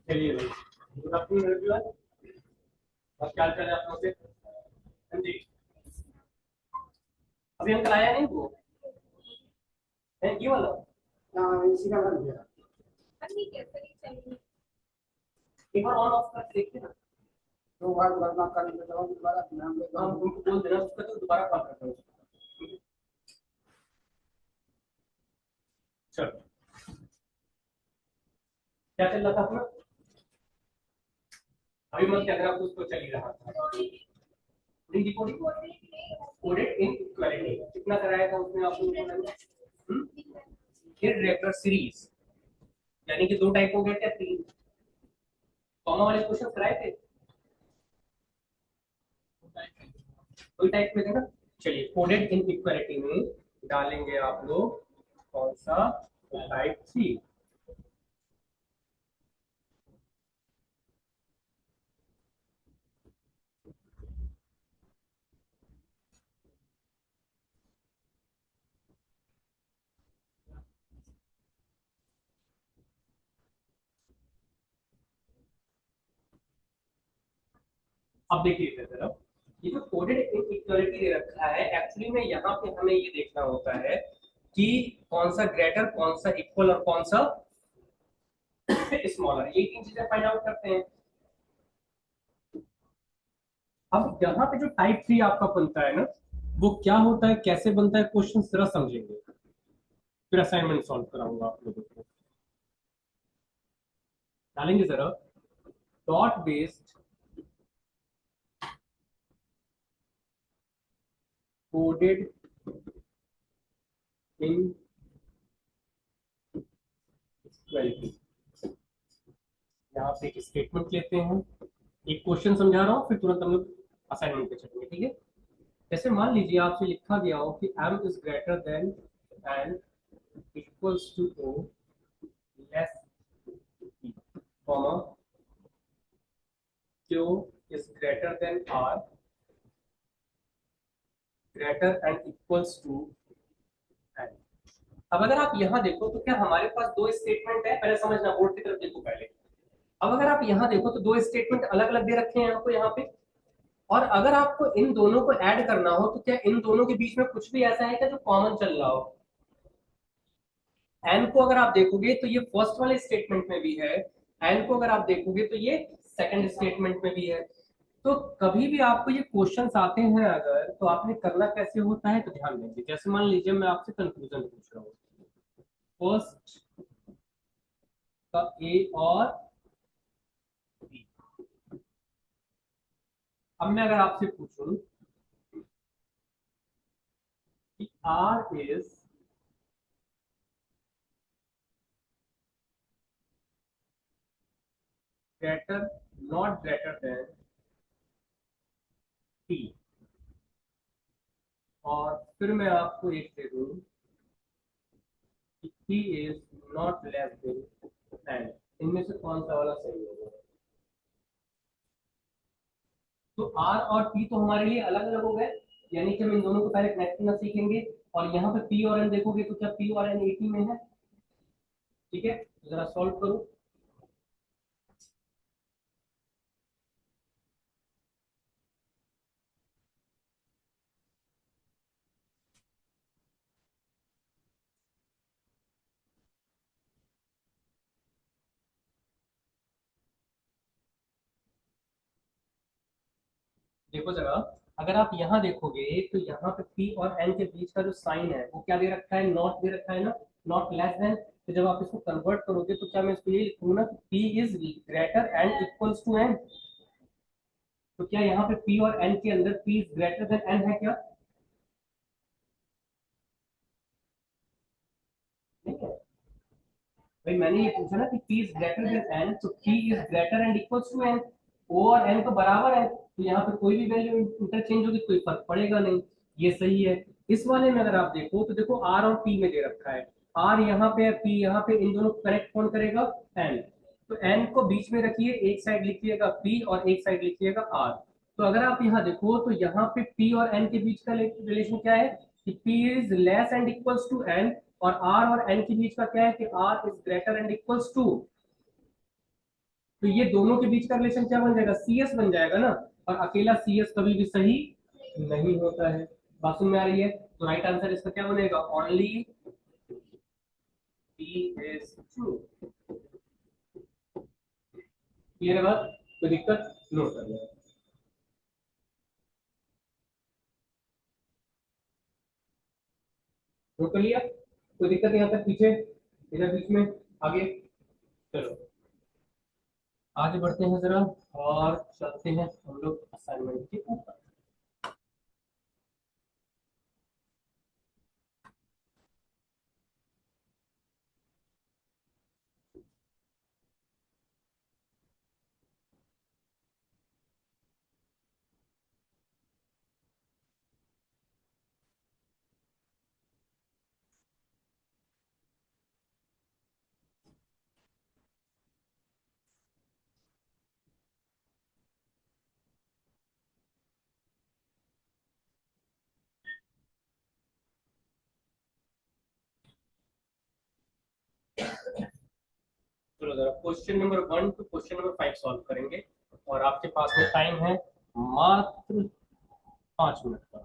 चलिए भाई, good afternoon everyone. और क्या चल रहा है आप लोग के? हाँ जी, अभी हम कराया नहीं वो है ये वाला। हाँ, इसी का बन गया। एक बार ऑन ऑफ कर देखिए ना। दो बार वरना कर लेता हूँ दोबारा ध्यान देता हूँ। उनको बोल देना उसका तो दोबारा कॉल करता हूँ। चलो, क्या चल रहा था अपना? अभी मत क्या करा, कुछ तो चल ही रहा था। कोडेड इन इक्वालिटी कितना कराया था उसमें आप लोगों ने? इररेगुलर सीरीज, यानी कि दो टाइप हो गए थे, तीन कॉमा वाले क्वेश्चन कराए थे। कोई टाइप में देना। चलिए, कोडेड इन इक्वालिटी में डालेंगे आप लोग कौन सा? Type three. अब देखिए जरा, ये जो कोडेड इन इक्वालिटी दे रखा है, एक्चुअली में यहाँ पे हमें ये देखना होता है कि कौन सा ग्रेटर, कौन सा इक्वल और कौन सा स्मॉलर, ये तीन चीजें फाइंड आउट करते हैं। अब यहाँ पे जो टाइप थ्री आपका बनता है ना, वो क्या होता है, कैसे बनता है, क्वेश्चन जरा समझेंगे, फिर असाइनमेंट सॉल्व कराऊंगा आप लोगों को। डालेंगे जरा, डॉट बेस्ड कोडेड इन इक्वालिटी। यहाँ पे एक स्टेटमेंट लेते हैं, एक क्वेश्चन समझा रहा हूँ, फिर तुरंत हम लोग असाइनमेंट पे चलेंगे, ठीक है? जैसे मान लीजिए आपसे लिखा गया हो कि m is greater than and equals to o less p, comma q is greater than r greater and equals to n। अब अगर आप यहाँ देखो तो क्या हमारे पास दो स्टेटमेंट है? पहले समझना, बोर्ड की तरफ देखो पहले। अब अगर आप यहाँ देखो तो दो स्टेटमेंट अलग अलग दे रखे हैं आपको यहाँ पे, और अगर आपको इन दोनों को ऐड करना हो तो क्या इन दोनों के बीच में कुछ भी ऐसा है क्या जो कॉमन चल रहा हो? एन को अगर आप देखोगे तो ये फर्स्ट वाले स्टेटमेंट में भी है, एन को अगर आप देखोगे तो ये सेकंड स्टेटमेंट में भी है। तो कभी भी आपको ये क्वेश्चंस आते हैं अगर, तो आपने करना कैसे होता है तो ध्यान देंगे। जैसे मान लीजिए मैं आपसे कंक्लूजन पूछ रहा हूँ, फर्स्ट का ए और बी। अब मैं अगर आपसे पूछूं कि R is greater, not greater than T, और फिर मैं आपको एक दे दूं कि p is not less than n, इनमें से कौन सा वाला सही होगा? तो r और p तो हमारे लिए अलग अलग हो गए, यानी कि हम इन दोनों को पहले कनेक्ट करना सीखेंगे। और यहाँ पे p और n देखोगे तो क्या p और n एक ही में है? ठीक है, तो जरा सॉल्व करो। देखो जरा, अगर आप यहाँ देखोगे तो यहाँ पे p और n के बीच का जो साइन है वो क्या दे रखा है? नॉट दे रखा है ना, नॉट लेस देन। तो जब आप इसको कन्वर्ट करोगे तो क्या मैं इसको ये लिखूंगा ना, p is greater and equals to n। तो क्या यहाँ पे p और n के अंदर p is greater than n है क्या? नहीं है भाई, मैंने ये पूछा ना कि p is greater than n, तो p is greater and equals to n। o और n तो बराबर है, तो यहाँ पे कोई भी वैल्यू इंटरचेंज होगी कोई फर्क पड़ेगा नहीं, ये सही है। इस वाले में अगर आप देखो तो देखो r और p में दे रखा है, r यहाँ पे है, p यहाँ पे, इन दोनों को कनेक्ट कौन करेगा? n। तो n को बीच में रखिए, एक साइड लिखिएगा p और एक साइड लिखिएगा r। तो अगर आप यहाँ देखो तो यहाँ पे p और n के बीच का रिलेशन क्या है कि p is less and equals to n, और r और n के बीच का क्या है कि r is greater and equals to. तो ये दोनों के बीच का रिलेशन क्या बन जाएगा, सी एस बन जाएगा ना। और अकेला सी एस कभी भी सही नहीं होता है। बात समझ में आ रही है? तो राइट आंसर इसका क्या बनेगा, only B is true. Clear है बात? कोई दिक्कत? नोट कर लें। नोट कर लिया? कोई दिक्कत यहाँ तक, पीछे इधर बीच में, आगे? चलो आगे बढ़ते हैं जरा, और चलते हैं हम लोग असाइनमेंट के ऊपर। चलो जरा question number 1 to question number 5 solve करेंगे, और आपके पास में टाइम है मात्र 5 मिनट का।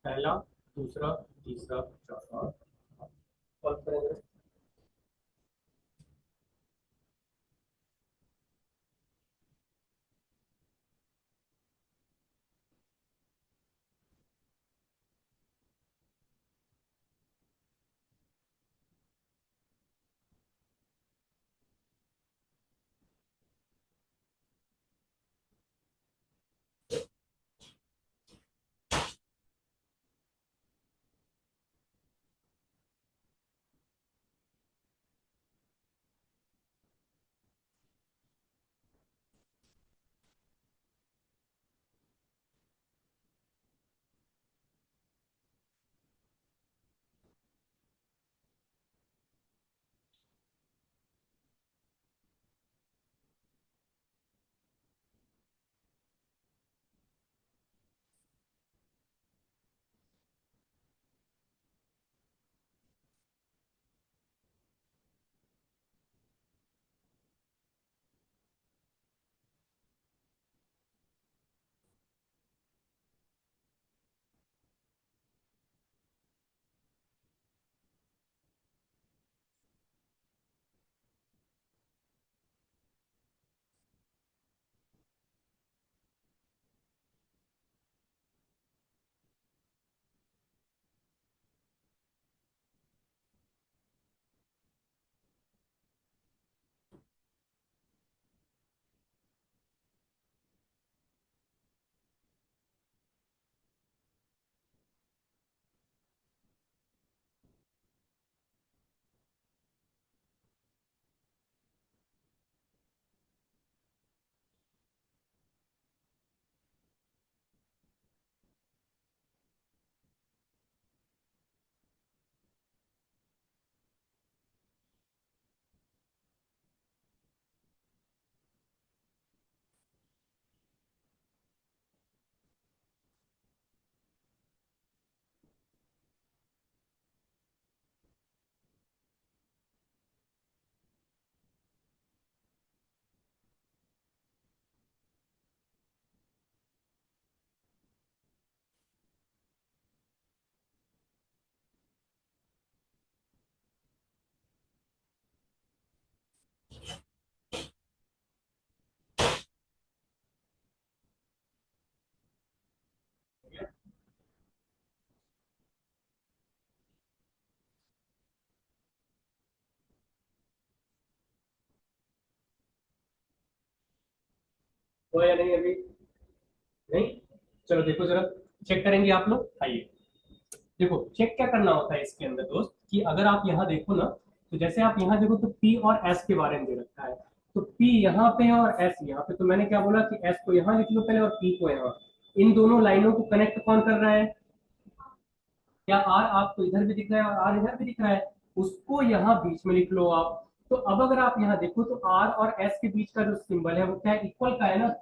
पहला, दूसरा, तीसरा, चौथा, सॉल्व करेंगे। हो या नहीं अभी? नहीं? चलो देखो जरा, चेक करेंगे आप लोग, आइए। देखो चेक क्या करना होता है इसके अंदर दोस्त, कि अगर आप यहाँ देखो ना, तो जैसे आप यहाँ देखो तो P और S के बारे में दे रखा है। तो P यहाँ पे और S यहाँ पे, तो मैंने क्या बोला कि S को यहाँ लिख लो पहले और P को यहाँ। इन दोनों लाइनों को कनेक्ट कौन कर रहा है? क्या R आपको इधर भी दिख रहा है और R इधर भी दिख रहा है? उसको यहाँ बीच में लिख लो आप। तो अब अगर आप यहाँ देखो तो R और S के बीच का जो सिंबल है वो क्या है, इक्वल का है ना।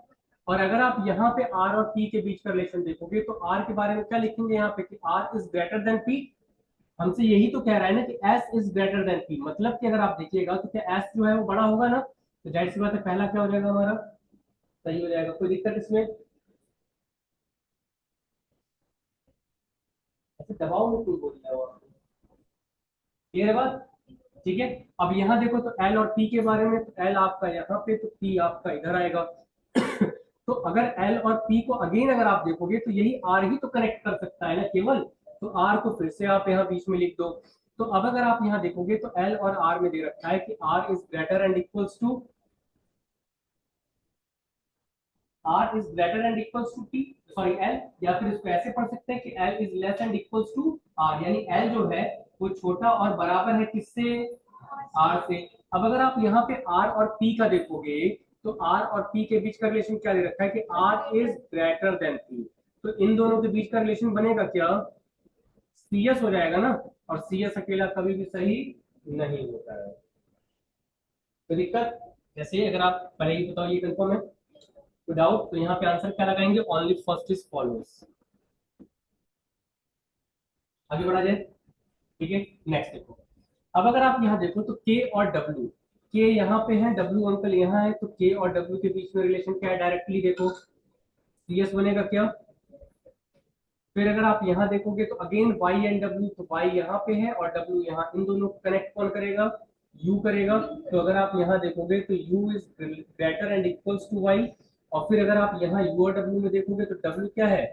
और अगर आप यहाँ पे R और P के बीच का रिलेशन देखोगे तो R के बारे में क्या लिखेंगे यहाँ पे, कि R is greater then P। हमसे यही तो कह रहा है ना कि S is greater than P, मतलब कि अगर आप देखिएगा तो क्या एस जो है वो बड़ा होगा ना, तो जाहिर सी बात है पहला क्या हो जाएगा हमारा, सही हो जाएगा। कोई दिक्कत इसमें? ऐसे दबाव में क्यों बोल रहा है वो? क्लियर है बात? ठीक है। अब यहाँ देखो तो एल और पी के बारे में, तो एल आपका यहाँ पे तो पी आपका इधर आएगा। तो अगर एल और पी को अगेन अगर आप देखोगे तो यही आर ही तो कनेक्ट कर सकता है ना केवल, तो आर को फिर से आप यहाँ बीच में लिख दो। तो अब अगर आप यहाँ देखोगे तो एल और आर में दे रखा है कि R is greater and equals to, R is greater and equals to T, sorry L, या फिर इसको ऐसे पढ़ सकते हैं कि L is less and equals to R, यानी एल जो है वो छोटा और बराबर है किससे, आर से। अब अगर आप यहाँ पे आर और पी का देखोगे तो आर और पी के बीच का रिलेशन क्या दे रखा है कि R is greater than P, तो इन दोनों के बीच का रिलेशन बनेगा क्या, सीएस हो जाएगा ना, और सीएस अकेला कभी भी सही नहीं होता है। तो दिक्कत, जैसे अगर आप पहले ही बताओ ये कंफर्म है विदाउट, तो यहाँ पे आंसर क्या लगाएंगे, ओनली फर्स्ट इज फॉलोज। आगे बढ़ा जाए, ठीक है। नेक्स्ट देखो, अब अगर आप यहाँ देखो तो के और डब्ल्यू, के यहाँ पे है, डब्ल्यू अंकल यहाँ है, तो के और डब्ल्यू के बीच में रिलेशन क्या है, डायरेक्टली देखो सीएस बनेगा क्या। फिर अगर आप यहाँ देखोगे तो अगेन वाई एंड डब्ल्यू, तो वाई यहाँ पे है और डब्ल्यू यहाँ, इन दोनों को कनेक्ट कौन करेगा, यू करेगा। तो अगर आप यहाँ देखोगे तो U is greater and equals to Y, और फिर अगर आप यहाँ यू और डब्ल्यू में देखोगे तो डब्ल्यू क्या है,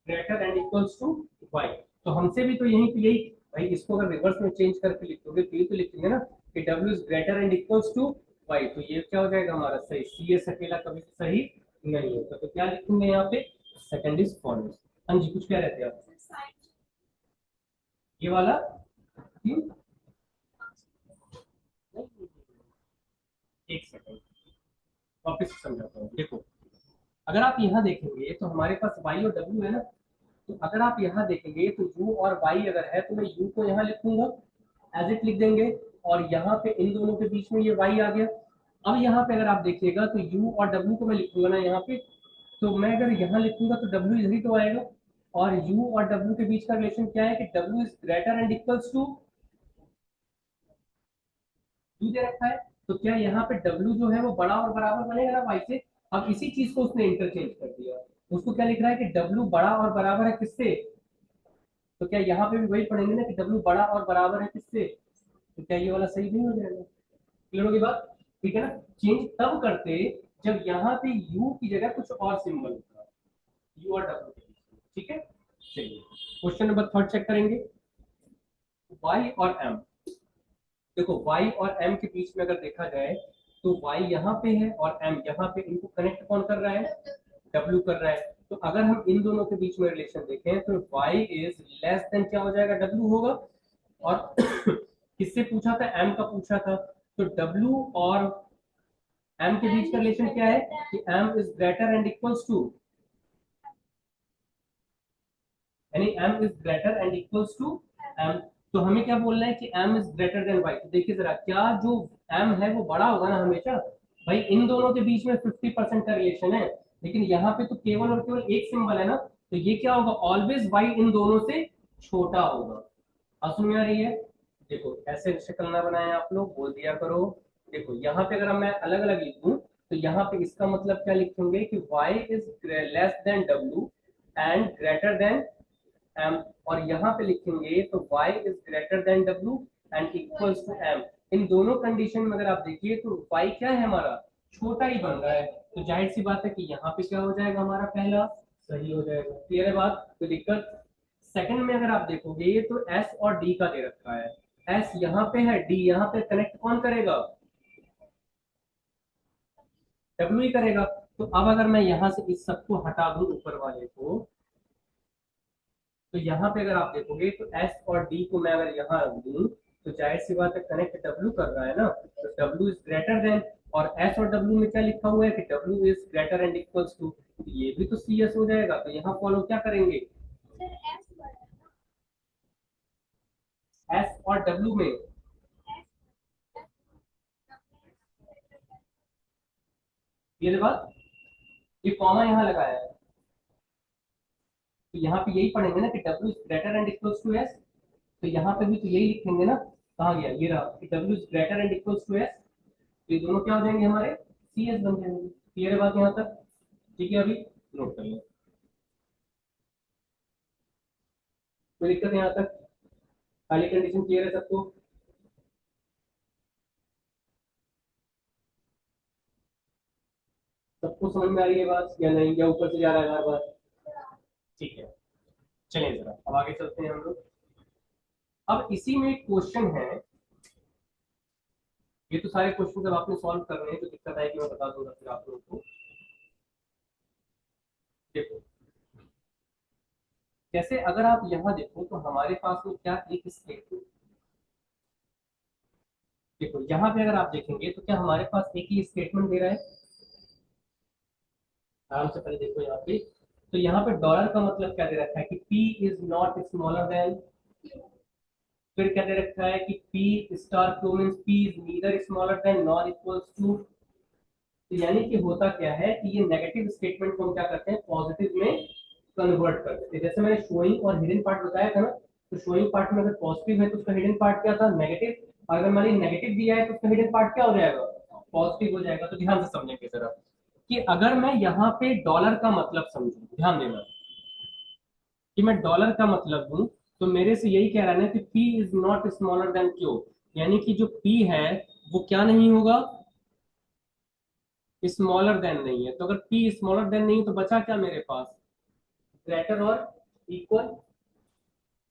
greater and equals to Y. तो हमसे भी तो यही भाई, इसको अगर रिवर्स में चेंज करके लिख दोगे तो ये तो लिखेंगे ना कि W is greater and equals to Y, तो ये क्या हो जाएगा हमारा सही, सी एस अकेला कभी सही नहीं होता, तो क्या लिखेंगे यहाँ पे, सेकंड इज फॉलोज। हाँ जी, कुछ कह रहे थे आप, ये वाला क्यों, एक सेकंड वापस से समझाता हूँ। देखो अगर आप यहाँ देखेंगे तो हमारे पास y और w है ना, तो अगर आप यहाँ देखेंगे तो u और y अगर है तो मैं u को यहाँ लिखूंगा, एज इट लिख देंगे, और यहाँ पे इन दोनों के बीच में ये y आ गया। अब यहाँ पे अगर आप देखिएगा तो u और w को मैं लिखूंगा ना यहाँ पे, तो मैं अगर यहाँ लिखूंगा तो w इधर ही तो आएगा, और u और w के बीच का रिलेशन क्या है कि w is greater and equals to u दे रखा है, तो क्या यहाँ पे w जो है वो बड़ा और बराबर बनेगा ना y से। अब इसी चीज को उसने इंटरचेंज कर दिया, उसको क्या लिख रहा है कि w बड़ा और बराबर है किससे, तो क्या यहाँ पे भी वही पढ़ेंगे ना कि w बड़ा और बराबर है किससे, तो क्या ये वाला सही नहीं हो जाएगा, क्लियर होगी बात, ठीक है ना। चेंज तब करते जब यहाँ पे u की जगह कुछ और सिंबल होता, u और w के बीच में, ठीक है। चलिए क्वेश्चन नंबर थर्ड चेक करेंगे, y और m। देखो y और m के बीच में अगर देखा जाए तो y यहाँ पे है और m यहाँ पे, इनको कनेक्ट कौन कर रहा है, w कर रहा है। तो अगर हम इन दोनों के बीच में रिलेशन देखें तो y इज लेस देन क्या हो जाएगा, w होगा। और किससे पूछा था, m का पूछा था, तो w और m के बीच का रिलेशन क्या है कि m is greater and equals to, यानी m is greater and equals to m। तो हमें क्या बोलना है कि m is greater than y, तो देखिए जरा क्या जो m है वो बड़ा होगा ना हमेशा, भाई इन दोनों के बीच में 50% का रिलेशन है, लेकिन यहाँ पे तो केवल और केवल एक सिंबल है ना, तो ये क्या होगा, ऑलवेज y इन दोनों से छोटा होगा। बात समझ में आ रही है? देखो ऐसे शक्ल ना बनाए आप लोग, बोल दिया करो। देखो यहाँ पे अगर मैं अलग अलग लिखूं तो यहाँ पे इसका मतलब क्या लिखेंगे कि y is less than w and greater than m, और यहाँ पे लिखेंगे तो y is greater than w and equals to m। इन दोनों कंडीशन में अगर आप देखिए तो y क्या है हमारा, छोटा ही बन रहा है, तो जाहिर सी बात है कि यहाँ पे क्या हो जाएगा हमारा पहला सही हो जाएगा। क्लियर है बात, कोई दिक्कत? सेकंड में अगर आप देखोगे तो s और d का दे रखा है, s यहाँ पे है, d यहाँ पे, कनेक्ट कौन करेगा, w ही करेगा। तो अब अगर मैं यहाँ से इस सबको हटा दूं ऊपर वाले को, तो यहाँ पे अगर आप देखोगे तो S और D को मैं अगर यहाँ रख दूं तो जाहिर सी बात है कनेक्ट W कर रहा है ना, तो W इज ग्रेटर देन, और S और W में क्या लिखा हुआ है कि W is greater and equals to, ये भी तो CS हो जाएगा, तो यहाँ फॉलो क्या करेंगे, S और W में, ये बात, ये कॉमा यहाँ लगाया है, तो यहाँ पे यही पढ़ेंगे ना कि W is greater and equals to S, तो यहाँ पे भी तो यही लिखेंगे ना, कहाँ गया ये रहा कि W is greater and equals to S, तो ये दोनों क्या हो जाएंगे हमारे CS बन जाएंगे। क्लियर है बात यहाँ तक? ठीक है, अभी नोट कर लें, कोई दिक्कत है यहाँ तक? पहली कंडीशन क्लियर है सबको? सबको समझ में आ रही है बात या नहीं, या ऊपर से जा रहा है बार बार? ठीक है, चलिए जरा अब आगे चलते हैं हम लोग। अब इसी में एक क्वेश्चन है, ये तो सारे क्वेश्चन जब आपने सॉल्व करने हैं तो दिक्कत आएगी, मैं बता दूंगा फिर आप लोगों को। देखो, जैसे अगर आप यहाँ देखो तो हमारे पास में क्या एक स्टेटमेंट, देखो यहाँ पे अगर आप देखेंगे तो क्या हमारे पास एक ही स्टेटमेंट दे रहा है? आराम से पहले देखो यहाँ पे, तो यहाँ पे डॉलर का मतलब क्या दे रखा है कि P is not smaller than, फिर क्या दे रखा है कि P star Q means P is neither smaller than nor equals to. तो यानी कि होता क्या है कि ये नेगेटिव स्टेटमेंट को हम क्या करते हैं पॉजिटिव में कन्वर्ट कर देते हैं। जैसे मैंने शोइंग और हिडन पार्ट बताया था ना, तो शोइंग पार्ट में अगर पॉजिटिव है तो उसका हिडन पार्ट क्या था, नेगेटिव, और अगर मैंने नेगेटिव दिया है तो उसका हिडन पार्ट क्या हो जाएगा, पॉजिटिव हो जाएगा। तो ध्यान से समझेंगे जरा कि अगर मैं यहाँ पे डॉलर का मतलब समझू, ध्यान देना कि मैं डॉलर का मतलब हूं, तो मेरे से यही कह रहा है ना कि P is not smaller then Q, यानी कि जो P है वो क्या नहीं होगा, स्मॉलर देन नहीं है। तो अगर P स्मॉलर देन नहीं है तो बचा क्या मेरे पास, ग्रेटर और इक्वल।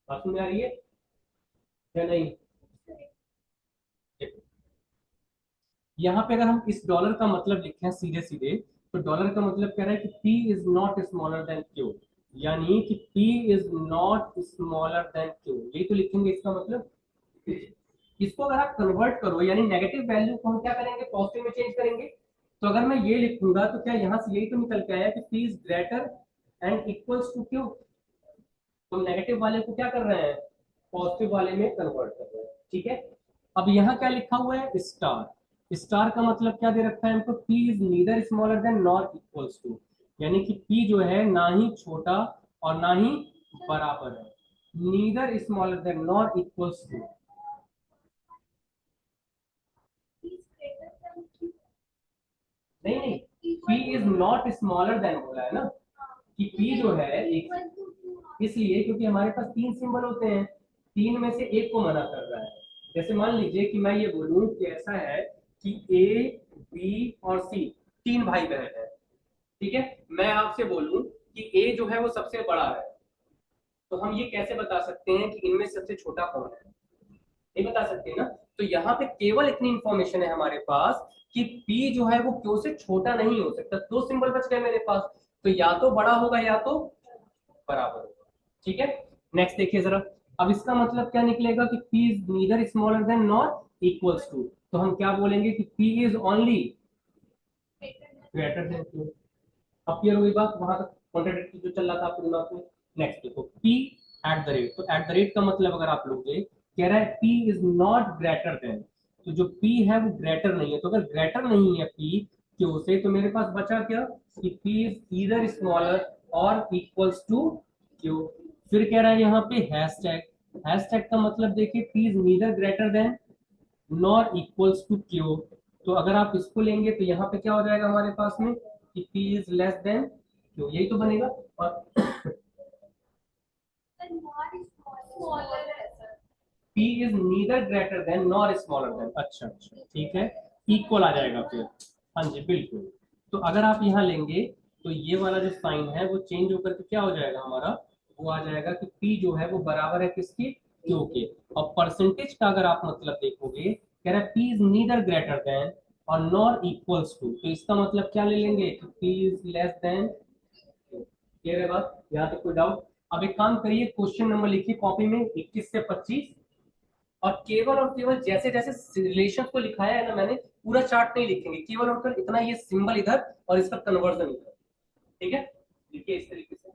बात में आ रही है या नहीं? यहाँ पे अगर हम इस डॉलर का मतलब लिखें सीधे सीधे, तो डॉलर का मतलब कह रहा है कि P is not smaller then Q, यानी कि P is not smaller then Q, यही तो लिखेंगे इसका मतलब। इसको अगर आप कन्वर्ट करो यानी नेगेटिव वैल्यू को हम क्या करेंगे, पॉजिटिव में चेंज करेंगे। तो अगर मैं ये लिखूंगा तो क्या यहाँ से यही तो निकल के आया कि P is greater and equals to Q, तो नेगेटिव वाले को क्या कर रहे हैं, पॉजिटिव वाले में कन्वर्ट कर रहे हैं। ठीक है, अब यहाँ क्या लिखा हुआ है, स्टार। स्टार का मतलब क्या दे रखा है हमको, P is neither smaller than not equals to, यानी कि P जो है ना ही छोटा और ना ही बराबर है, neither smaller than not equals to. नहीं नहीं, P is not smaller than बोला है ना, कि P जो है एक, इसलिए क्योंकि हमारे पास तीन सिंबल होते हैं, तीन में से एक को मना कर रहा है। जैसे मान लीजिए कि मैं ये बोलूं कि ऐसा है कि ए बी और सी तीन भाई बहन है, ठीक है, मैं आपसे बोलूं कि ए जो है वो सबसे बड़ा है, तो हम ये कैसे बता सकते हैं कि इनमें सबसे छोटा कौन है, नहीं बता सकते ना। तो यहाँ पे केवल इतनी इंफॉर्मेशन है हमारे पास कि P जो है वो Q से छोटा नहीं हो सकता, दो सिंबल बच गए मेरे पास, तो या तो बड़ा होगा या तो बराबर होगा। ठीक है, नेक्स्ट देखिए जरा, अब इसका मतलब क्या निकलेगा कि P is neither smaller than not equals to, तो हम क्या बोलेंगे कि P is only greater than Q। अब क्लियर हुई बात, वहां तक कॉन्ट्राडिक्टी जो चल रहा था आपके दिमाग में। नेक्स्ट देखो P एट द रेट, तो एट द रेट का मतलब अगर आप लोगे, कह रहा है P is not greater then, तो जो P है वो ग्रेटर नहीं है, तो अगर ग्रेटर नहीं है P Q से तो मेरे पास बचा क्या कि P इज ईदर स्मॉलर और इक्वल्स टू Q। फिर कह रहा है यहाँ पे हैशटैग, हैशटैग का मतलब देखिए P is neither greater than nor equals to Q, तो अगर आप इसको लेंगे तो यहाँ पे क्या हो जाएगा हमारे पास में कि P is less then Q, यही तो बनेगा। और P is neither greater than nor smaller than, अच्छा अच्छा ठीक है, इक्वल आ जाएगा फिर। हाँ जी बिल्कुल, तो अगर आप यहाँ लेंगे तो ये वाला जो साइन है वो चेंज होकर के क्या हो जाएगा हमारा, वो आ जाएगा कि P जो है वो बराबर है किसके, Q के। और परसेंटेज का अगर आप मतलब देखोगे, कह रहा है P is neither greater then और नॉर इक्वल्स टू, तो इसका मतलब क्या ले लेंगे कि P is less then. Clear है बात, यहाँ तक कोई डाउट? अब एक काम करिए, क्वेश्चन नंबर लिखिए कॉपी में 21 से 25, और केवल जैसे जैसे रिलेशन को लिखाया है ना मैंने, पूरा चार्ट नहीं लिखेंगे, केवल और केवल इतना ये सिंबल इधर और इसका कन्वर्जन इधर। ठीक है, लिखिए इस तरीके से।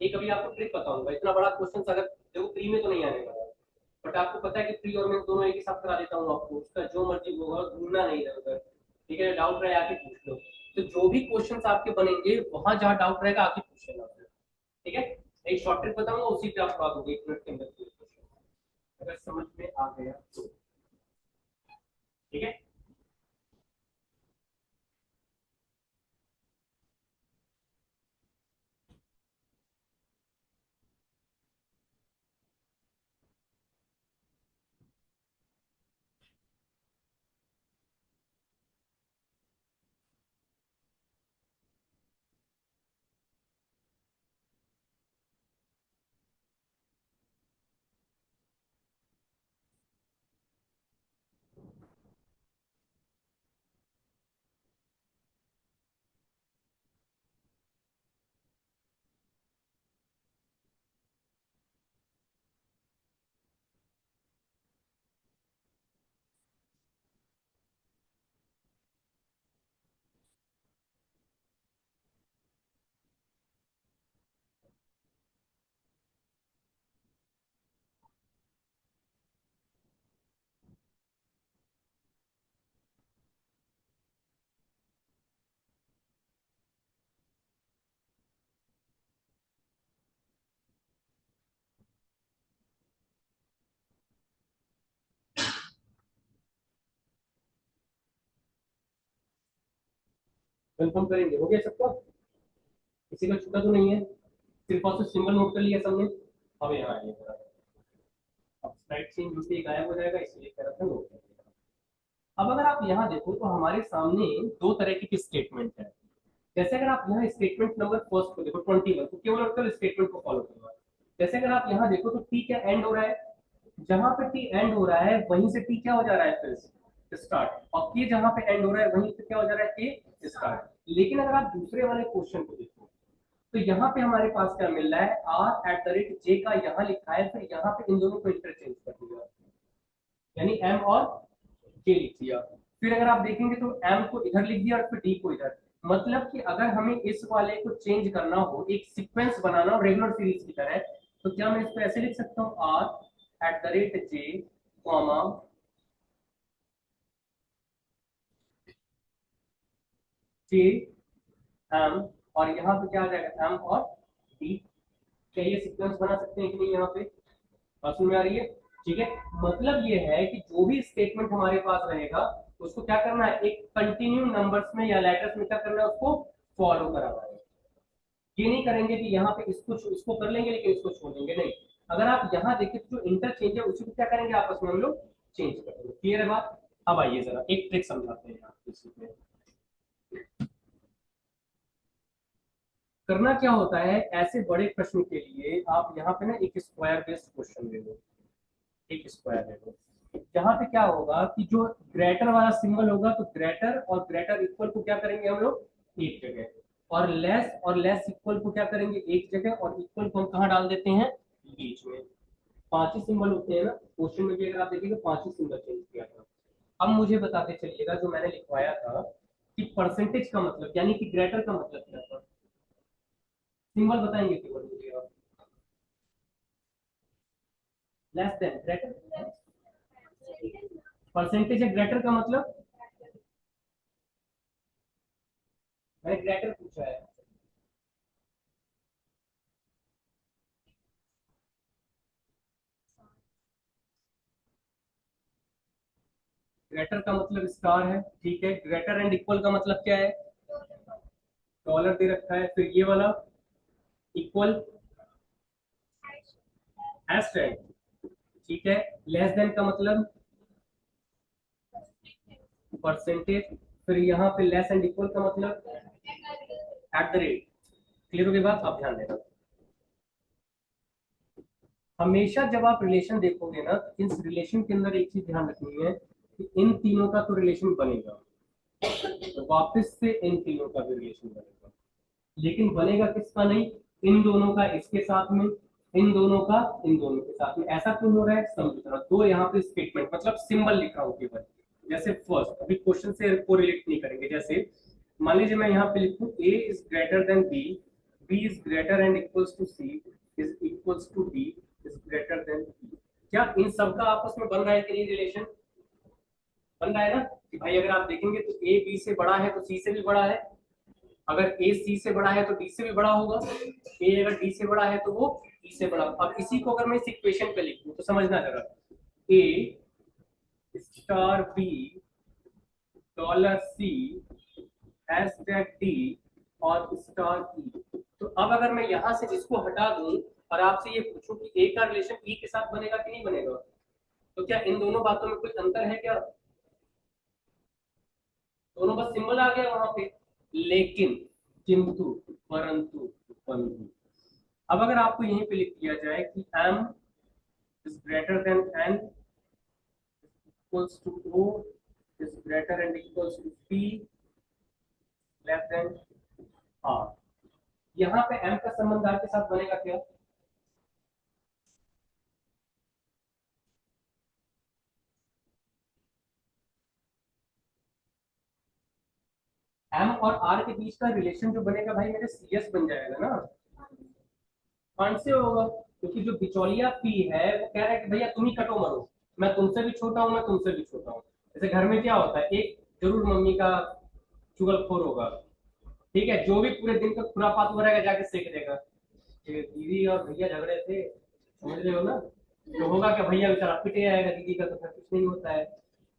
एक अभी आपको ट्रिक बताऊंगा, इतना बड़ा क्वेश्चन अगर देखो प्री में तो नहीं आने वाला, बट आपको पता है कि प्री और मेंस दोनों एक ही साथ करा देता हूँ आपको, उसका जो मर्जी होगा, घूमना नहीं है उधर। ठीक है, डाउट रहे आके पूछ लो, तो जो भी क्वेश्चन आपके बनेंगे वहां जहाँ डाउट रहेगा आके पूछ लेना। ठीक है, एक शॉर्ट ट्रिक बताऊंगा, उसी पे आप सॉल्व होगी 1 मिनट के अंदर कोई क्वेश्चन, अगर समझ में आ गया तो। ठीक है, कंफर्म करेंगे, हो गया सबका, किसी का छूटा तो नहीं है, सिर्फ और सिर्फ सिंबल नोट कर लिया सबने। अब यहाँ आइए जरा, अब स्लाइड चेंज होते ही गायब हो जाएगा, इसलिए कह रहा था नोट कर लिया। अब अगर आप यहाँ देखो तो हमारे सामने दो तरह की स्टेटमेंट है। जैसे अगर आप यहाँ स्टेटमेंट नंबर फर्स्ट को देखो 21, तो केवल और केवल स्टेटमेंट को फॉलो करना है। जैसे अगर आप यहाँ देखो तो टी क्या एंड हो रहा है, जहां पे टी एंड हो रहा है वहीं से टी क्या हो जा रहा है फिर स्टार्ट, और के जहां पे एंड हो रहा है वहीं पे क्या हो जा रहा है के स्टार्ट। लेकिन अगर आप दूसरे वाले क्वेश्चन को देखो तो यहाँ पे हमारे पास क्या मिल रहा है, r@j का यहाँ लिखा है, फिर यहाँ पे इन दोनों को इंटरचेंज कर दिया, यानी m और k लिख दिया। फिर अगर आप देखेंगे तो m को इधर लिख दिया और फिर d को इधर। मतलब कि अगर हमें इस वाले को चेंज करना हो, एक सीक्वेंस बनाना हो रेगुलर सीरीज की तरह, तो क्या मैं इसको ऐसे लिख सकता हूँ, r@j कॉमा j m, और यहाँ पे क्या आ जाएगा m और d। क्या ये सीक्वेंस बना सकते हैं कि नहीं, यहाँ पे बात समझ में आ रही है? ठीक है, मतलब ये है कि जो भी स्टेटमेंट हमारे पास रहेगा उसको क्या करना है, एक कंटिन्यू नंबर्स में या लेटर्स में क्या करना है, उसको फॉलो कराना है। ये नहीं करेंगे कि यहाँ पे इसको कर लेंगे लेकिन इसको छोड़ देंगे, नहीं। अगर आप यहाँ देखें तो जो इंटरचेंज है उसी को क्या करेंगे, आपस में हम लोग चेंज कर देंगे। क्लियर है बात? अब आइए जरा एक ट्रिक समझाते हैं यहाँ इसी में। करना क्या होता है, ऐसे बड़े प्रश्न के लिए आप यहाँ पे ना एक स्क्वायर बेस्ड क्वेश्चन ले लो, एक स्क्वायर ले लो। यहाँ पे क्या होगा कि जो ग्रेटर वाला सिंबल होगा तो ग्रेटर और ग्रेटर इक्वल को क्या करेंगे हम लोग एक जगह, और लेस इक्वल को क्या करेंगे एक जगह, और इक्वल को हम कहाँ डाल देते हैं, बीच में। 5 ही सिंबल होते हैं ना क्वेश्चन में भी, अगर आप देखेंगे 5 ही सिंबल चेंज किया था। अब मुझे बताते चलिएगा जो मैंने लिखवाया था कि परसेंटेज का मतलब यानी कि ग्रेटर का मतलब क्या था, सिंबल बताएंगे केवल मुझे आप। लेस देन ग्रेटर, परसेंटेज है ग्रेटर का मतलब, मैंने ग्रेटर पूछा है। ग्रेटर का मतलब स्टार है, ठीक है। ग्रेटर एंड इक्वल का मतलब क्या है, डॉलर दे रखा है। फिर ये वाला इक्वल हैशटैग, ठीक है। लेस देन का मतलब परसेंटेज। फिर यहाँ पे लेस एंड इक्वल का मतलब एट द रेट। क्लियर हो गई बात? आप ध्यान देना, हमेशा जब आप रिलेशन देखोगे ना, इस रिलेशन के अंदर एक चीज ध्यान रखनी है कि इन तीनों का तो रिलेशन बनेगा, तो वापस से इन तीनों का भी रिलेशन बनेगा, लेकिन बनेगा किसका नहीं, इन दोनों का इसके साथ में, इन दोनों का इन दोनों के साथ में। ऐसा क्यों हो रहा है, समझो। तो यहाँ पे स्टेटमेंट मतलब सिंबल लिखा हो केवल, जैसे फर्स्ट, अभी क्वेश्चन से कोरिलेट नहीं करेंगे। जैसे मान लीजिए मैं यहाँ पे लिखूं A is greater than B, B is greater and equals to C, is equals to D, is greater than B. क्या इन सबका आपस में बन रहा है कि नहीं रिलेशन? बन रहा है ना, कि भाई अगर आप देखेंगे तो ए बी से बड़ा है तो सी से भी बड़ा है, अगर ए सी से बड़ा है तो डी से भी बड़ा होगा, ए अगर डी से बड़ा है तो वो ई से बड़ा। अब इसी को अगर मैं इस इक्वेशन पे लिखूं तो समझना जरा, A star B dollar C hashtag D और स्टार ई। तो अब अगर मैं यहां से इसको हटा दूं और आपसे ये पूछूं कि ए का रिलेशन ई के साथ बनेगा कि नहीं बनेगा, तो क्या इन दोनों बातों में कोई अंतर है क्या? दोनों बस सिंबल आ गया वहां पे, लेकिन किंतु परंतु परंतु अब अगर आपको यहीं पे लिख दिया जाए कि m is greater than n equals to o is greater and equals to p less than r, यहाँ पे m का संबंध r के साथ बनेगा क्या? m और r के बीच का रिलेशन जो बनेगा भाई मेरे cs बन जाएगा ना। कौन से होगा? क्योंकि जो बिचौलिया p है वो कह रहा है कि भैया तुम ही कटो मरो, मैं तुमसे भी छोटा हूँ, मैं तुमसे भी छोटा हूँ। जैसे घर में क्या होता है, एक जरूर मम्मी का चुगलखोर होगा, ठीक है, जो भी पूरे दिन का खुरापात हो रहेगा जाके सेक देगा कि दीदी और भैया झगड़े थे, समझ रहे हो ना। तो होगा क्या, भैया बेचारा पिटे आएगा, दीदी का तो फिर कुछ नहीं होता है।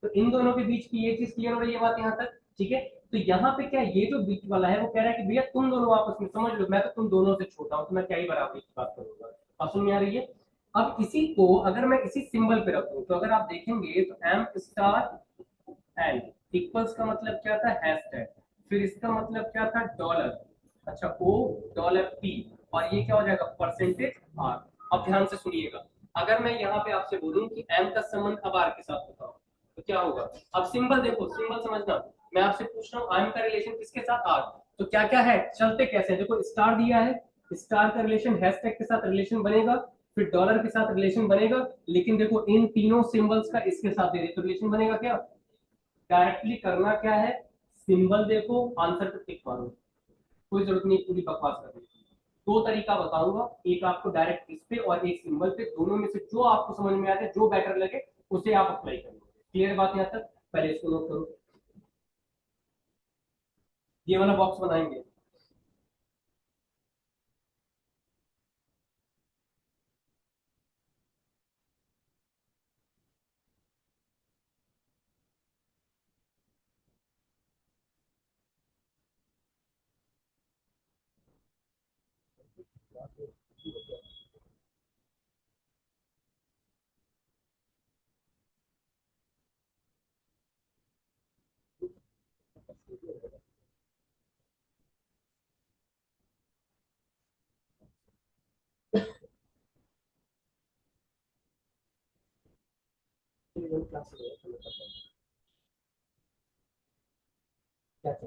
तो इन दोनों के बीच की ये चीज क्लियर हो रही है बात यहाँ तक, ठीक है। तो यहाँ पे क्या, ये जो बीच वाला है वो कह रहा है कि भैया तुम दोनों आपस में समझ लो, मैं तो तुम दोनों से छोटा हूँ, तो मैं क्या ही बराबरी की बात करूंगा। आप समझ में आ रही है? अब इसी को अगर मैं इसी सिंबल पे रखूं तो अगर आप देखेंगे तो एम स्टार एन इक्वल्स का मतलब क्या था, हैशटैग, फिर इसका मतलब क्या था, डॉलर, अच्छा ओ डॉलर पी, और ये क्या हो जाएगा, परसेंटेज आर। अब ध्यान से सुनिएगा, अगर मैं यहाँ पे आपसे बोलूं कि एम का संबंध अब आर के साथ बताओ तो क्या होगा? अब सिंबल देखो, सिंबल समझना, मैं आपसे पूछ रहा हूँ एम का रिलेशन किसके साथ, आर, तो क्या क्या है, चलते कैसे हैं, देखो स्टार दिया है, स्टार का रिलेशन हैशटैग के साथ रिलेशन बनेगा, फिर डॉलर के साथ रिलेशन बनेगा, लेकिन देखो इन तीनों सिंबल्स का इसके साथ दे दे तो रिलेशन बनेगा क्या? डायरेक्टली करना क्या है, सिंबल देखो, आंसर पे टिक मारो, कोई जरूरत नहीं पूरी बकवास करने की। दो तरीका बताऊंगा, एक आपको डायरेक्ट इस पे और एक सिंबल पे, दोनों में से जो आपको समझ में आए जो बेटर लगे उसे आप अप्लाई करोगे। क्लियर बात यहाँ तक? पहले इसको नोट करो, ये वाला बॉक्स बनाएंगे। क्या चीज?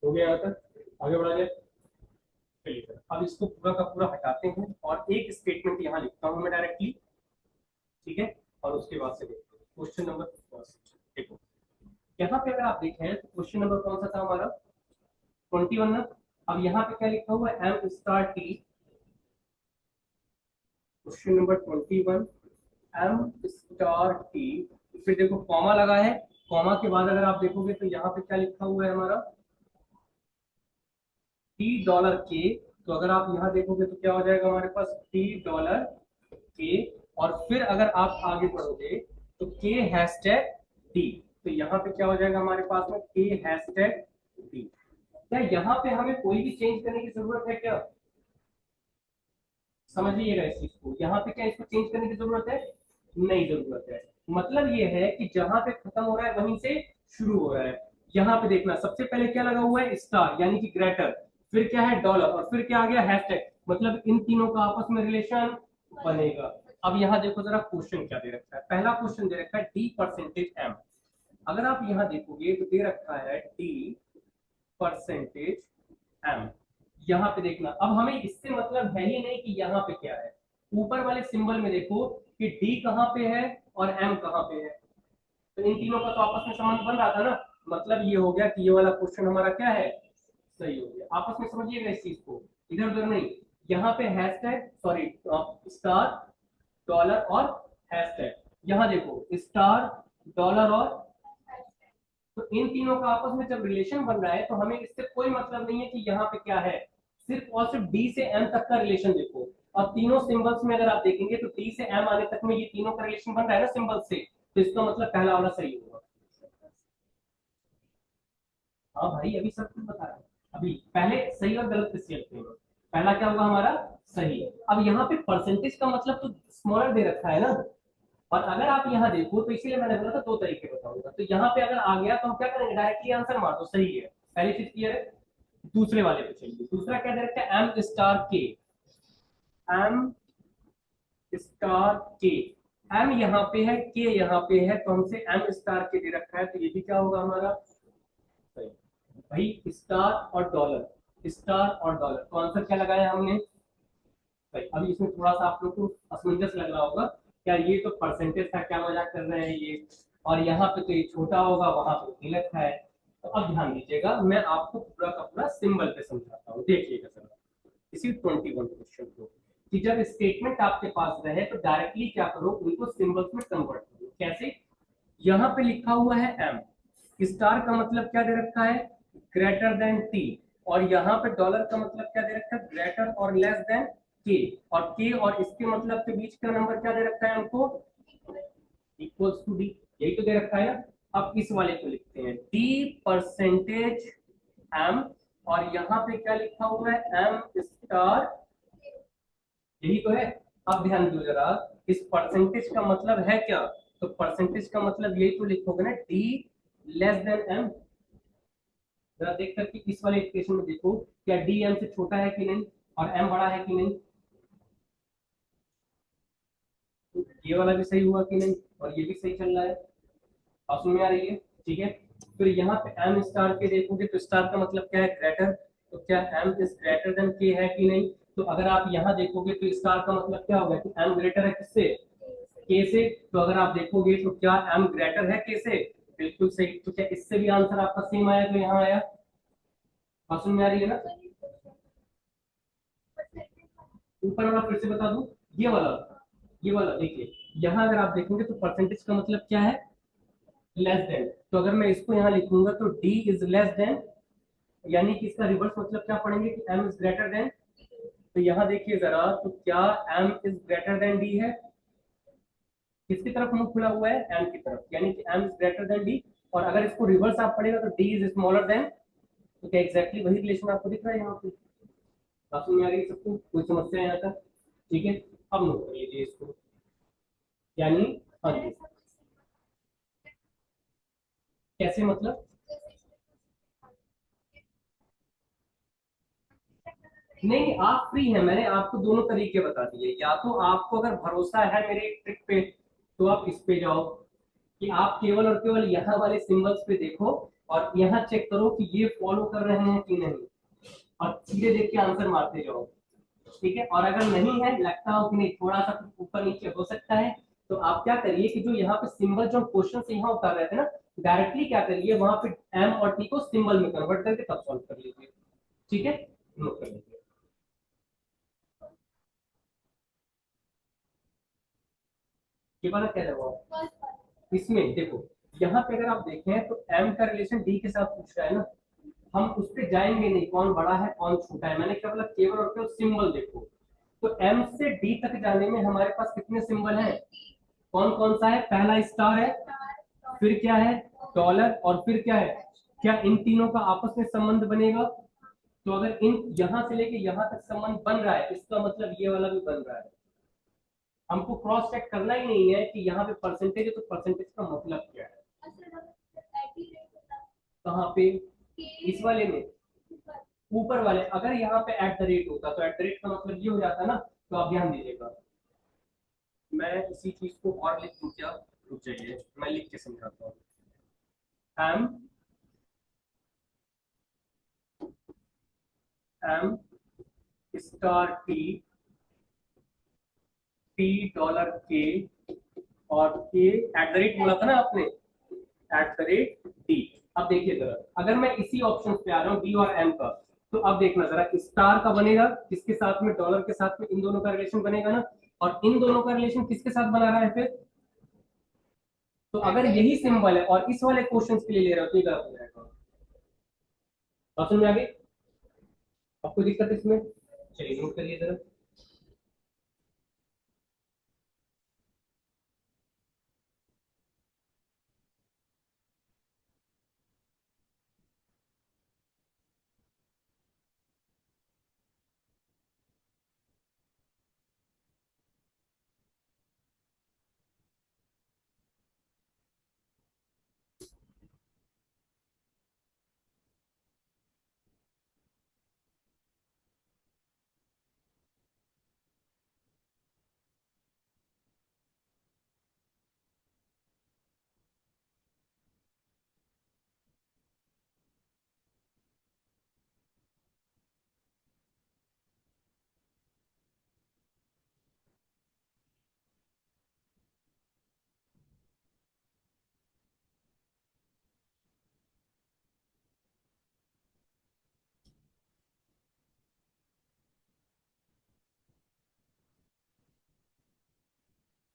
हो गया यहाँ तक, आगे बढ़ा जाए। चलिए सर, अब इसको पूरा का पूरा हटाते हैं और एक स्टेटमेंट यहाँ लिखता हूँ मैं डायरेक्टली, ठीक है, और उसके बाद से देखते हैं क्वेश्चन नंबर फर्स्ट। देखो यहाँ पे अगर आप देखें तो क्वेश्चन नंबर कौन सा था हमारा, 21 ना। अब यहाँ पे क्या लिखा हुआ है, M star T, question number 21, M star T, फिर देखो कॉमा लगा है, कॉमा के बाद अगर आप देखोगे तो यहाँ पे क्या लिखा हुआ है हमारा, टी डॉलर के। तो अगर आप यहाँ देखोगे तो क्या हो जाएगा हमारे पास, टी डॉलर के, और फिर अगर आप आगे बढ़ोगे तो के हैशटैग डी, तो यहाँ पे क्या हो जाएगा हमारे पास में, के हैशटैग डी। क्या यहाँ पे हमें कोई भी चेंज करने की जरूरत है क्या? समझिएगा इस चीज को, यहाँ पे क्या इसको चेंज करने की जरूरत है? नहीं जरूरत है। मतलब ये है कि जहां पे खत्म हो रहा है वहीं से शुरू हो रहा है। यहाँ पे देखना सबसे पहले क्या लगा हुआ है, स्टार यानी कि ग्रेटर, फिर क्या है डॉलर, और फिर क्या आ गया हैशटैग, मतलब इन तीनों का आपस में रिलेशन बनेगा। अब यहाँ देखो जरा क्वेश्चन क्या दे रखा है। पहला क्वेश्चन दे रखा है डी परसेंटेज एम। अगर आप यहाँ देखोगे तो दे रखा है डी परसेंटेज एम। यहाँ पे देखना, अब हमें इससे मतलब है ही नहीं कि यहाँ पे क्या है। ऊपर वाले सिंबल में देखो कि डी कहाँ पे है और एम कहाँ पे है, तो इन तीनों का तो आपस में संबंध बन रहा था ना। मतलब ये हो गया कि ये वाला क्वेश्चन हमारा क्या है, सही हो गया। आपस में समझिएगा इस चीज को, इधर उधर नहीं। यहाँ पे हैशटैग सॉरी स्टार डॉलर और हैशटैग, यहाँ देखो स्टार डॉलर और, तो इन तीनों का आपस में जब रिलेशन बन रहा है तो हमें इससे कोई मतलब नहीं है कि यहाँ पे क्या है। सिर्फ और सिर्फ डी से एम तक का रिलेशन देखो। अब तीनों सिंबल्स में अगर आप देखेंगे तो डी से एम आने तक में ये तीनों का रिलेशन बन रहा है ना सिंबल से, तो इसका मतलब पहला वाला सही होगा। हाँ भाई अभी सब कुछ बता रहा है। अभी पहले सही और गलत किससे लगते हैं, पहला क्या होगा हमारा सही। अब यहाँ पे परसेंटेज का मतलब तो स्मॉलर दे रखा है ना। और अगर आप यहाँ देखो तो इसीलिए मैंने बोला था दो तरीके बताऊंगा। तो यहाँ पे अगर आ गया तो हम क्या करेंगे, डायरेक्टली आंसर मार दो, सही है। पहली चीज क्लियर है। दूसरे वाले पे चलिए, दूसरा क्या दे रखा है, एम स्टार के। एम स्टार के, एम यहाँ पे है के यहाँ पे है, तो हमसे एम स्टार के दे रखा है, तो ये भी क्या होगा हमारा सही। भाई स्टार और डॉलर, स्टार और डॉलर, तो आंसर क्या लगाया हमने भाई। अभी इसमें थोड़ा सा आप लोग को असमंजस लग रहा होगा, क्या ये तो परसेंटेज था, क्या मजाक कर रहे हैं ये, और यहाँ पे तो ये छोटा होगा वहां पे गलत है। तो अब ध्यान दीजिएगा, मैं आपको पूरा का पूरा सिंबल पे समझाता हूँ, देखिएगा सर। इसी 21 क्वेश्चन को, कि जब स्टेटमेंट आपके पास रहे तो डायरेक्टली क्या करो, उनको सिंबल्स में कन्वर्ट करो। कैसे, यहाँ पे लिखा हुआ है एम, स्टार का मतलब क्या दे रखा है, ग्रेटर देन टी, और यहाँ पे डॉलर का मतलब क्या दे रखा है, ग्रेटर और लेस देन के, और के और इसके मतलब के बीच का नंबर क्या दे रखा है हमको, इक्वल्स टू डी, यही तो दे रखा है ना। अब इस वाले को लिखते हैं डी परसेंटेज एम, और यहाँ पे क्या लिखा हुआ है, एम स्टार, यही तो है। अब ध्यान दो जरा, इस परसेंटेज का मतलब है क्या, तो परसेंटेज का मतलब यही तो लिखोगे ना, डी लेस देन एम। जरा देख करके इस वाले इक्वेशन में देखो, क्या डी एम से छोटा है कि नहीं और एम बड़ा है कि नहीं, तो ये वाला भी सही हुआ कि नहीं, और ये भी सही चल रहा है। आप समझ में आ रही है, ठीक है। फिर यहाँ पे एम स्टार के देखोगे तो स्टार का मतलब क्या है, ग्रेटर, तो क्या एम इज ग्रेटर देन के है कि नहीं। तो अगर आप यहाँ देखोगे तो स्टार का मतलब क्या होगा कि एम ग्रेटर है किससे, के से। तो अगर आप देखोगे तो क्या एम ग्रेटर है के से, बिल्कुल सही। तो क्या इससे भी आंसर आपका सेम आया जो यहाँ आया, बात समझ में आ रही है ना। ऊपर वाला फिर से बता दूं, ये वाला, ये वाला देखिए, यहाँ अगर आप देखेंगे तो परसेंटेज का मतलब क्या है, लेस देन। तो अगर मैं इसको यहाँ लिखूंगा तो डी इज लेस देन, यानी कि इसका रिवर्स मतलब क्या पढ़ेंगे कि एम इज ग्रेटर देन। तो यहाँ देखिए जरा, तो क्या M is greater than D है, किसकी तरफ मुंह खुला हुआ है, एम की तरफ, यानी कि M is greater than D. और अगर इसको रिवर्स आप पढ़ेगा तो डी इज स्मॉलर देन, तो क्या एग्जैक्टली वही रिलेशन आपको दिख रहा है यहाँ पे। बात समझ में आ रही है सबको, कोई समस्या है यहाँ तक, ठीक है। अब नोट कर लीजिए इसको, यानी हाँ जी, कैसे मतलब, नहीं आप फ्री हैं, मैंने आपको दोनों तरीके बता दिए। या तो आपको अगर भरोसा है मेरे ट्रिक पे तो आप इस पे जाओ, कि आप केवल और केवल यहाँ वाले सिंबल्स पे देखो और यहाँ चेक करो कि ये फॉलो कर रहे हैं कि नहीं, और सीधे देख के आंसर मारते जाओ, ठीक है। और अगर नहीं है, लगता हो कि नहीं थोड़ा सा कुछ ऊपर नीचे हो सकता है, तो आप क्या करिए कि जो यहाँ पे सिंबल जो क्वेश्चन से यहाँ उतार रहे थे ना, डायरेक्टली क्या करिए वहां पे एम और टी को सिंबल में कन्वर्ट करके तब सॉल्व कर लीजिए, ठीक है। नोट कर लीजिए, ये वाला क्या जवाब, इसमें देखो, यहाँ पे अगर आप देखें तो एम का रिलेशन डी के साथ पूछ रहा है ना, हम उस पर जाएंगे नहीं कौन बड़ा है कौन छोटा है। मैंने क्या बोला, केवल और केवल सिंबल देखो। तो एम से डी तक जाने में हमारे पास कितने सिंबल हैं, कौन कौन सा है, पहला स्टार है, फिर क्या है डॉलर, और फिर क्या है, क्या इन तीनों का आपस में संबंध बनेगा, तो अगर इन यहां से लेके यहां तक संबंध बन रहा है, इसका मतलब ये वाला भी बन रहा है। हमको क्रॉस चेक करना ही नहीं है कि यहाँ पे परसेंटेज है तो परसेंटेज का मतलब क्या है। कहाँ पे? इस वाले में, ऊपर वाले। अगर यहाँ पे एट द रेट होता तो एट द रेट का मतलब ये हो जाता ना। तो आप ध्यान दीजिएगा, मैं इसी चीज को और लिख दूं क्या? रुक जाइए, मैं लिख के समझाता हूँ। M M star T, T dollar K, और के एट द रेट बोला था ना आपने, एट द रेट डी। अब देखिए जरा, अगर मैं इसी ऑप्शन पे आ रहा हूँ डी और एम का, तो अब देखना जरा, स्टार का बनेगा किसके साथ में? डॉलर के साथ में। इन दोनों का रिलेशन बनेगा ना। और इन दोनों का रिलेशन किसके साथ बना रहा है फिर? तो अगर यही सिंबल है और इस वाले क्वेश्चन के लिए ले रहे हो तो ये गलत हो जाएगा। ऑप्शन में आ गई? आपको दिक्कत है इसमें? चलिए नोट करिए जरा।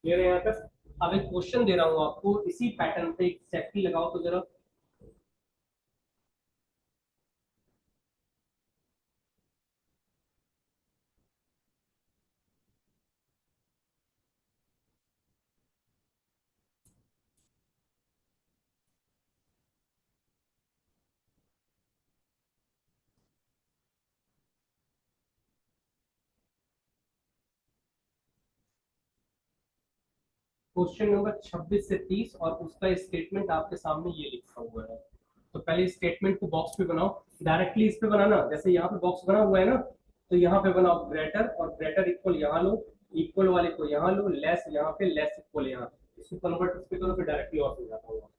क्लियर है यहाँ तक? अब एक क्वेश्चन दे रहा हूँ आपको, इसी पैटर्न पे एक सेफ्टी लगाओ तो जरा। क्वेश्चन नंबर 26 से 30 और उसका स्टेटमेंट आपके सामने ये लिखा हुआ है। तो पहले स्टेटमेंट को बॉक्स पे बनाओ। डायरेक्टली इस पे बनाना, जैसे यहाँ पे बॉक्स बना हुआ है ना, तो यहाँ पे बनाओ ग्रेटर, और ग्रेटर इक्वल यहाँ लो, इक्वल वाले को यहाँ लो, लेस यहाँ पे, लेस इक्वल यहाँ। इसको कन्वर्ट इस पे करो, फिर डायरेक्टली और समझाता हूँ आपको।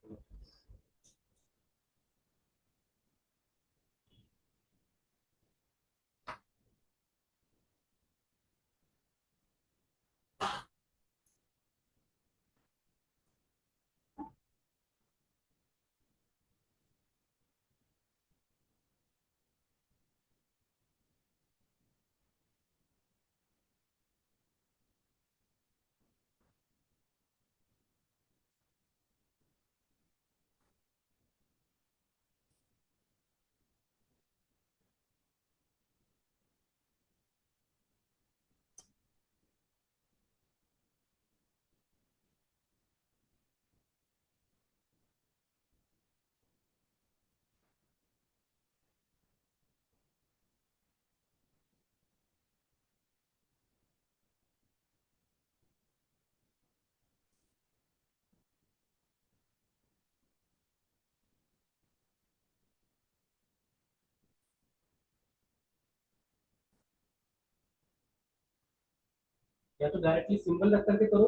या तो डायरेक्टली सिंबल रख करके करो,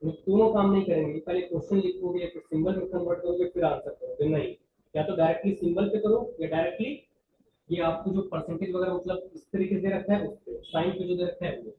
ये दोनों काम नहीं करेंगे। पहले क्वेश्चन लिखोगे, फिर सिंबल में कन्वर्ट करोगे, फिर आंसर करोगे। नहीं, या तो डायरेक्टली सिंबल पे करो, या डायरेक्टली ये आपको जो परसेंटेज वगैरह मतलब इस तरीके से दे रखा है उस पे साइन पे जो दे रखा है वो।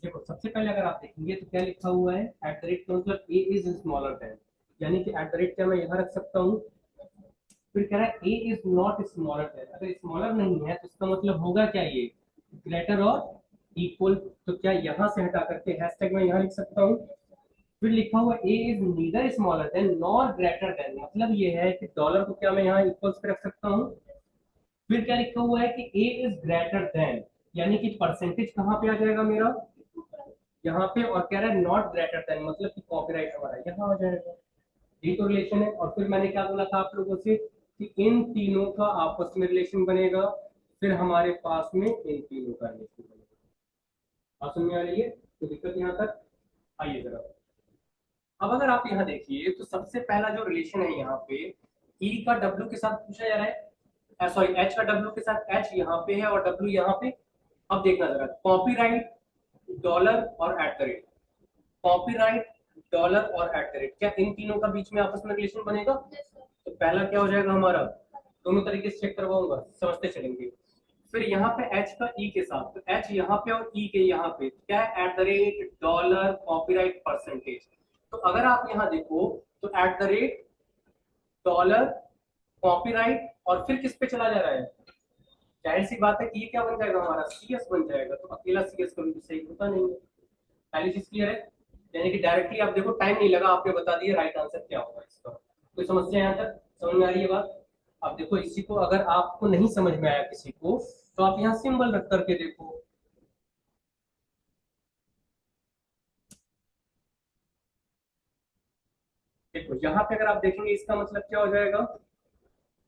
देखो सबसे पहले अगर आप देखेंगे तो क्या लिखा हुआ है, एट द रेट का मतलब ए इज स्मॉलर देन, यानी कि एट द रेट क्या मैं यहाँ रख सकता हूँ। फिर कह रहा है ए इज नॉट स्मॉलर देन, अगर स्मॉलर नहीं है तो इसका मतलब होगा क्या ये, ग्रेटर और इक्वल। तो क्या यहाँ से हटा करके हैशटैग में यहाँ लिख सकता हूँ। फिर लिखा हुआ A is neither smaller than nor greater than, मतलब ये है कि डॉलर को क्या मैं यहाँ इक्वल्स पे रख सकता हूँ। फिर क्या लिखा हुआ है कि ए इज ग्रेटर देन, यानी कि परसेंटेज कहाँ पे आ जाएगा मेरा, यहाँ पे। और कह रहा है नॉट ग्रेटर देन, मतलब कि कॉपीराइट हमारा यहाँ आ जाएगा। ये तो रिलेशन है। और फिर मैंने क्या बोला था आप लोगों से कि इन तीनों का आपस में रिलेशन बनेगा, फिर हमारे पास में इन तीनों का रिलेशन बनेगा। बात समझ में आ रही है, तो दिक्कत यहाँ तक। आइए जरा, अब अगर आप यहाँ देखिए तो सबसे पहला जो रिलेशन है यहाँ पे, ई का डब्ल्यू के साथ पूछा जा रहा है, सॉरी एच का डब्ल्यू के साथ, एच यहाँ पे है और डब्ल्यू यहाँ पे। अब देखना जरा, कॉपीराइट डॉलर और at the rate, copyright dollar और एट द रेट, क्या इन तीनों का बीच में आपस में रिलेशन बनेगा। तो पहला क्या हो जाएगा हमारा, दोनों तरीके से चेक करवाऊंगा, समझते चलेंगे। फिर यहाँ पे एच का ई के साथ, तो एच यहाँ पे और ई के यहाँ पे क्या है, at the rate dollar copyright percentage. तो अगर आप यहाँ देखो तो at the rate dollar copyright और फिर किस पे चला जा रहा है, जाहिर सी बात है कि ये क्या बन जाएगा हमारा, सीएस बन जाएगा। तो अकेला सीएस कभी भी सही होता नहीं है। पहली चीज क्लियर है, यानी कि डायरेक्टली आप देखो, टाइम नहीं लगा, आपने बता दिया राइट आंसर क्या होगा इसका। कोई समस्या यहाँ तक समझ में आ रही है बात। अब देखो इसी को अगर आपको नहीं समझ में आया किसी को, तो आप यहाँ सिंबल रख करके देखो। देखो यहाँ पे अगर आप देखेंगे इसका मतलब क्या हो जाएगा,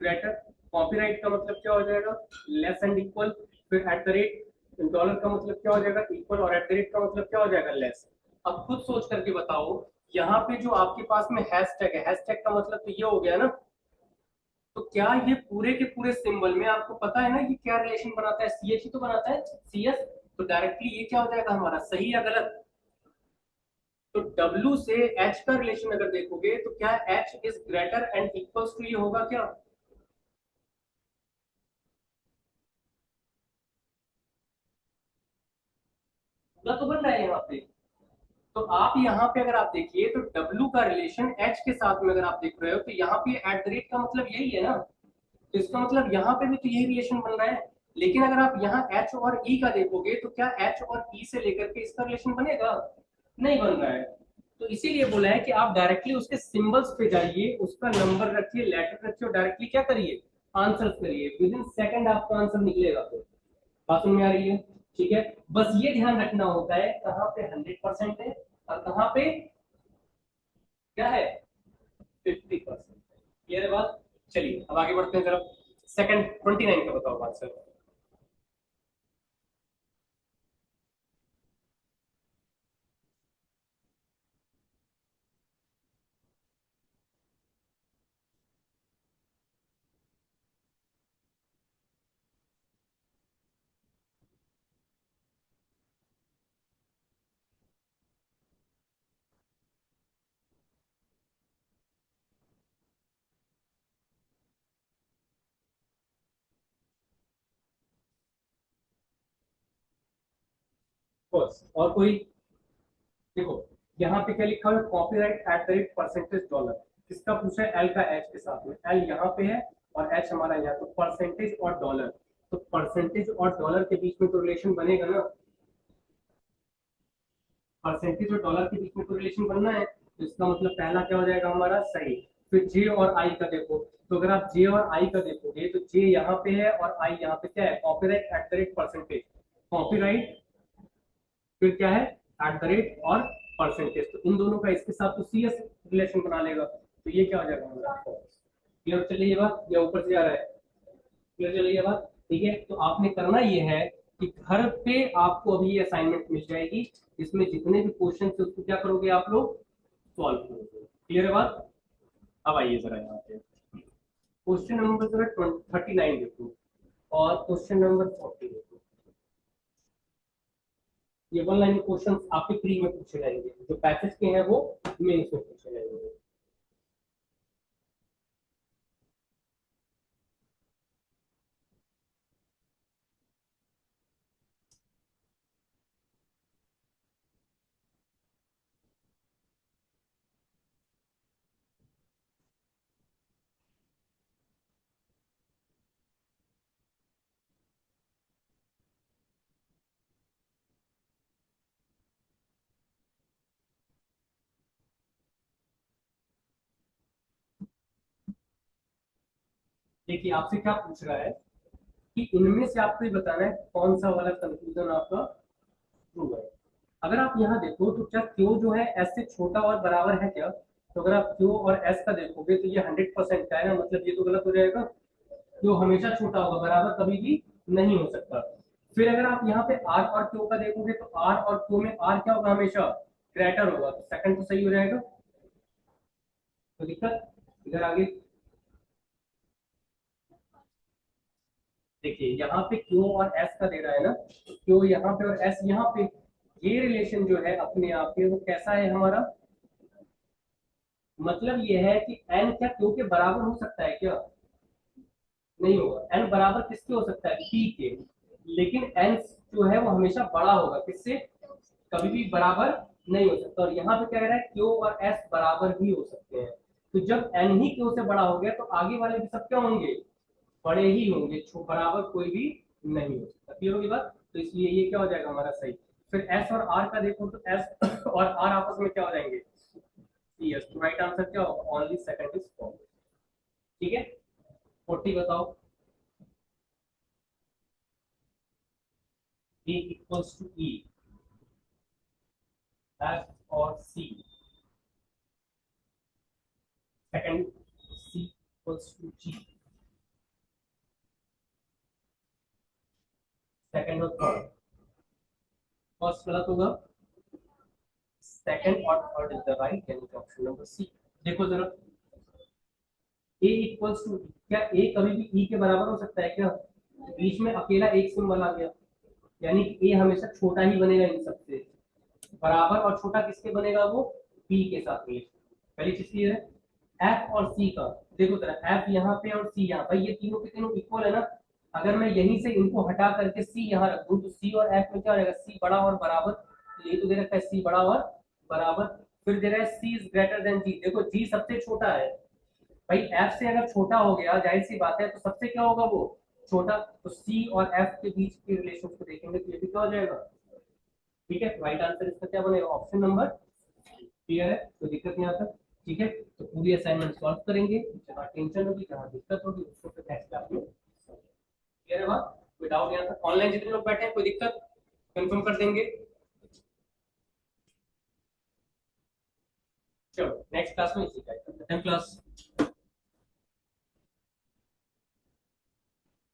ग्रेटर। कॉपीराइट का मतलब क्या हो जाएगा, लेस एंड इक्वल। फिर एट द रेट डॉलर का मतलब क्या हो जाएगा, इक्वल। और एट द रेट का मतलब क्या हो जाएगा, लेस। अब खुद सोच करके बताओ, यहाँ पे जो आपके पास में हैशटैग है, हैशटैग का मतलब तो ये हो गया ना। तो क्या ये पूरे के पूरे सिंबल में आपको पता है ना कि क्या रिलेशन बनाता है, सीएच ही तो बनाता है, सीएस। तो डायरेक्टली ये क्या हो जाएगा हमारा, सही या गलत। तो डब्ल्यू से एच का रिलेशन अगर देखोगे तो क्या H is greater and equals to, ये होगा क्या, पूरा तो बन रहा है यहाँ पे। तो आप यहाँ पे अगर आप देखिए तो डब्ल्यू का रिलेशन एच के साथ में अगर आप देख रहे हो तो यहाँ पे एट द रेट का मतलब यही है ना। तो इसका मतलब यहाँ पे भी तो यही रिलेशन बन रहा है। लेकिन अगर आप यहाँ एच और ई का देखोगे तो क्या एच और ई से लेकर के इसका रिलेशन बनेगा, नहीं बन रहा है। तो इसीलिए बोला है कि आप डायरेक्टली उसके सिंबल्स पे जाइए, उसका नंबर रखिए, लेटर रखिए और डायरेक्टली क्या करिए, आंसर करिए। विद इन सेकंड आपका आंसर निकलेगा। फिर बात समझ में आ रही है, ठीक है। बस ये ध्यान रखना होता है कहाँ पे 100% है और कहाँ पे क्या है, 50%। क्लियर है बात। चलिए अब आगे बढ़ते हैं जरा, सेकंड 29 का बताओ बात सर। बस और कोई, देखो यहाँ पे क्या लिखा हुआ है, copyright at the rate percentage dollar. किसका पूछा है, एल का एच के साथ में, एल यहाँ पे है और एच हमारा यहाँ, तो परसेंटेज और डॉलर। तो परसेंटेज और डॉलर के बीच में तो रिलेशन बनेगा ना, परसेंटेज और डॉलर के बीच में तो रिलेशन बनना है। तो इसका मतलब पहला क्या हो जाएगा हमारा, सही। फिर जे और आई का देखो, तो अगर आप जे और आई का देखोगे तो जे यहाँ पे है और आई यहाँ पे क्या है, copyright at the rate percentage. Copyright फिर क्या है, एट द रेट और परसेंटेज, तो इन दोनों का इसके साथ तो सीएस रिलेशन बना लेगा। तो ये क्या हो जाएगा हमारा, क्लियर चल रही है बात या ऊपर से आ रहा है, क्लियर चल रही है बात। ठीक है, तो आपने करना ये है कि घर पे आपको अभी ये असाइनमेंट मिल जाएगी, इसमें जितने भी क्वेश्चन है उसको क्या करोगे आप लोग, सॉल्व करोगे। क्लियर है बात। अब आइए जरा यहाँ पे क्वेश्चन नंबर जरा 39 देखो और क्वेश्चन नंबर 40 देखो। ये वन लाइन क्वेश्चन आपके प्री में पूछे जाएंगे, जो पैसेज के हैं वो मेंस में पूछे जाएंगे। देखिए आपसे क्या पूछ रहा है कि इनमें से आपको ये बताना है कौन सा वाला कंक्लूजन आपका ट्रू है। अगर आप यहाँ देखो तो क्या क्यू जो है एस से छोटा और बराबर है क्या, तो अगर आप क्यू और एस का देखोगे तो ये 100% का है ना, मतलब ये तो गलत हो जाएगा। क्यू हमेशा छोटा होगा, बराबर कभी भी नहीं हो सकता। फिर अगर आप यहाँ पे आर और क्यू का देखोगे तो आर और क्यू में आर क्या होगा, हमेशा ग्रेटर होगा, तो सेकंड तो सही हो जाएगा। तो दिक्कत इधर आगे देखिए, यहाँ पे क्यू और एस का दे रहा है ना, तो क्यू यहाँ पे और एस यहाँ पे, ये रिलेशन जो है अपने आप में वो कैसा है हमारा, मतलब ये है कि एन क्या क्यू के बराबर हो सकता है क्या, नहीं होगा। एन बराबर किसके हो सकता है, पी के, लेकिन एन जो है वो हमेशा बड़ा होगा किससे, कभी भी बराबर नहीं हो सकता। और यहाँ पे क्या कह रहा है, क्यू और एस बराबर भी हो सकते हैं। तो जब एन ही क्यू से बड़ा हो गया तो आगे वाले भी सब क्या होंगे, बड़े ही होंगे, बराबर कोई भी नहीं हो सकता। क्लियर होगी बात, तो इसलिए ये क्या हो जाएगा हमारा सही। फिर एस और आर का देखो तो एस और आर आपस में क्या हो जाएंगे, यस, तो राइट आंसर क्या होगा, ओनली सेकंड इज फॉल्स। ठीक है, 40 बताओ। A equals to E, F और C, second C equals to G, second और थर्ड, फर्स्ट गलत होगा, सेकंड और थर्ड इज द राइट, यानी ऑप्शन नंबर सी। देखो जरा, ए इक्वल्स टू, क्या ए कभी भी ई के बराबर हो सकता है क्या, बीच में अकेला एक सिंबल आ गया, यानी कि ए हमेशा छोटा ही बनेगा इन सबसे, बराबर और छोटा किसके बनेगा, वो पी के साथ में। पहली चीज क्लियर है। एफ और सी का देखो जरा, एफ यहाँ पे और सी यहाँ, भाई ये तीनों के तीनों इक्वल है ना, अगर मैं यहीं से इनको हटा करके सी यहाँ रख दूं तो सी और एफ में क्या रहेगा, सी बड़ा और बराबर, तो ये तो दे रखा है सी बड़ा और बराबर। फिर दे रहा है सी इज ग्रेटर देन जी, देखो जी सबसे छोटा है, भाई एफ से अगर छोटा हो गया जाहिर सी बात है तो सबसे क्या होगा, वो छोटा, तो सी और एफ के बीच के रिलेशन को देखेंगे तो ये भी क्या हो जाएगा। ठीक है, राइट आंसर इसका क्या बनेगा, ऑप्शन नंबर। क्लियर है, कोई दिक्कत नहीं आता। ठीक है, तो पूरी असाइनमेंट सॉल्व करेंगे, जहाँ टेंशन होगी जहाँ दिक्कत होगी उसको फिर नेक्स्ट क्लास में। क्लियर है बात, कोई डाउट यहाँ तक, ऑनलाइन जितने लोग बैठे हैं कोई दिक्कत, कंफर्म कर देंगे। चलो नेक्स्ट क्लास में इसी का क्लास।